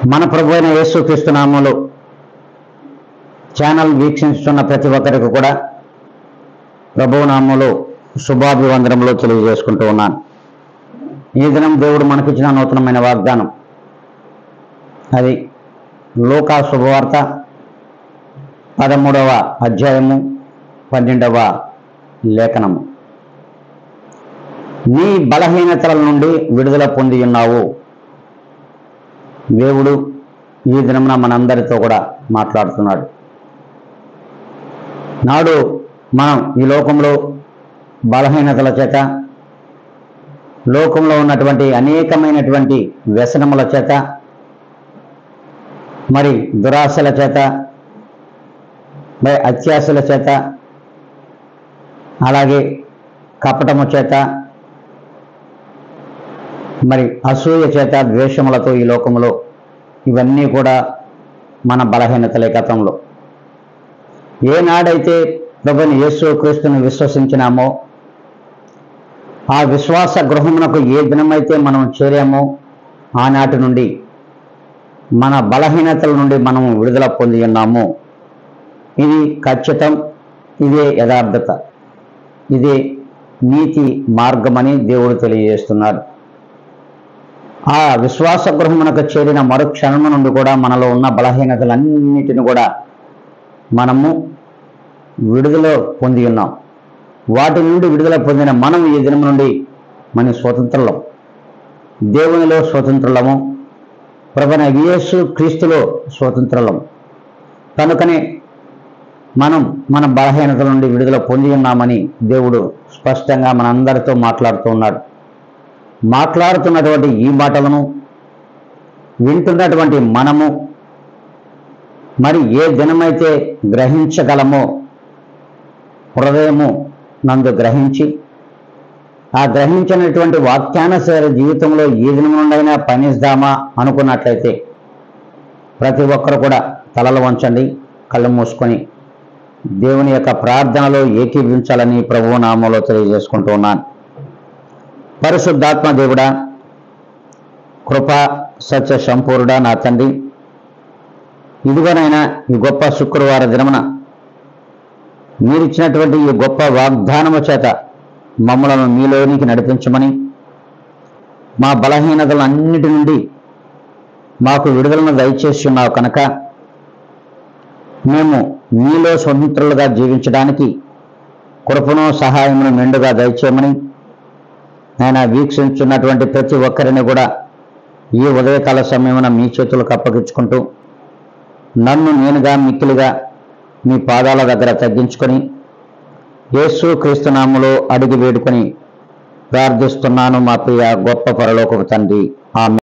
మన ప్రభు అయిన యేసుక్రీస్తు నామములో ఛానల్ వీక్షిస్తున్న ప్రతి ఒక్కరికి కూడా ప్రభువు నామములో శుభాభివందనములు తెలియజేసుకుంటూ ఉన్నాను. ఈ దినం దేవుడు మనకిచ్చిన నూతనమైన వాగ్దానం, అది లూకా శుభవార్త 13వ అధ్యాయము 12వ లేఖనము. నీ బలహీనతల నుండి విడుదల పొంది ఉన్నావు. దేవుడు ఈ దినమున మనందరితో కూడా మాట్లాడుతున్నాడు. నాడు మనం ఈ లోకంలో బలహీనతల చేత, లోకంలో ఉన్నటువంటి అనేకమైనటువంటి వ్యసనముల చేత, మరి దురాశల చేత, మరి అత్యాశల చేత, అలాగే కపటము చేత, మరి అసూయ చేత, ద్వేషములతో ఈ లోకంలో ఇవన్నీ కూడా మన బలహీనతలే. గతంలో ఏనాడైతే ప్రభుని యేసుక్రీస్తుని విశ్వసించినామో, ఆ విశ్వాస గృహమునకు ఏ దినమైతే మనం చేరామో, ఆనాటి నుండి మన బలహీనతల నుండి మనం విడుదల పొంది ఉన్నాము. ఇది ఖచ్చితం, ఇదే యథార్థత, ఇదే నీతి మార్గమని దేవుడు తెలియజేస్తున్నాడు. ఆ విశ్వాస గృహమునకు చేరిన మరుక్షణము నుండి కూడా మనలో ఉన్న బలహీనతలన్నిటిని కూడా మనము విడుదల పొంది ఉన్నాం. వాటి నుండి విడుదల పొందిన మనం ఈ దినం నుండి మన స్వతంత్రులం, దేవునిలో స్వతంత్రులము, ప్రభువైన యేసు క్రీస్తులో స్వతంత్రులం. కనుకనే మనం మన బలహీనతల నుండి విడుదల పొంది ఉన్నామని దేవుడు స్పష్టంగా మనందరితో మాట్లాడుతూ ఉన్నాడు. మాట్లాడుతున్నటువంటి ఈ మాటలను వింటున్నటువంటి మనము మరి ఏ దినమైతే గ్రహించగలమో, హృదయము నందు గ్రహించి ఆ గ్రహించినటువంటి వాక్యానుసార జీవితంలో ఏ దినం నుండైనా పయనిస్తామా అనుకున్నట్లయితే ప్రతి ఒక్కరు కూడా తలలు వంచండి, కళ్ళు మూసుకొని దేవుని యొక్క ప్రార్థనలో ఏకీభవించాలని ప్రభువు నామములో తెలియజేసుకుంటూ ఉన్నాను. పరిశుద్ధాత్మ దేవుడా, కృపా సత్య సంపూర్ణుడా, నా తండ్రి, ఇదిగోనైనా ఈ గొప్ప శుక్రవార దినమున మీరిచ్చినటువంటి ఈ గొప్ప వాగ్దానము చేత మమ్మలను మీలోనికి నడిపించమని, మా బలహీనతలన్నిటి నుండి మాకు విడుదలను దయచేసి ఉన్నావు కనుక మేము మీలో స్వతంత్రులుగా జీవించడానికి కృపను సహాయమును మెండుగా దయచేయమని, ఆయన వీక్షించున్నటువంటి ప్రతి ఒక్కరిని కూడా ఈ ఉదయకాల సమయమున మీ చేతులకు అప్పగించుకుంటూ, నన్ను నేనుగా మిక్కిలిగా మీ పాదాల దగ్గర తగ్గించుకొని యేసుక్రీస్తు నామములో అడిగి వేడుకొని ప్రార్థిస్తున్నాను మా ప్రియ గొప్ప పరలోకపు తండ్రి. ఆమేన్.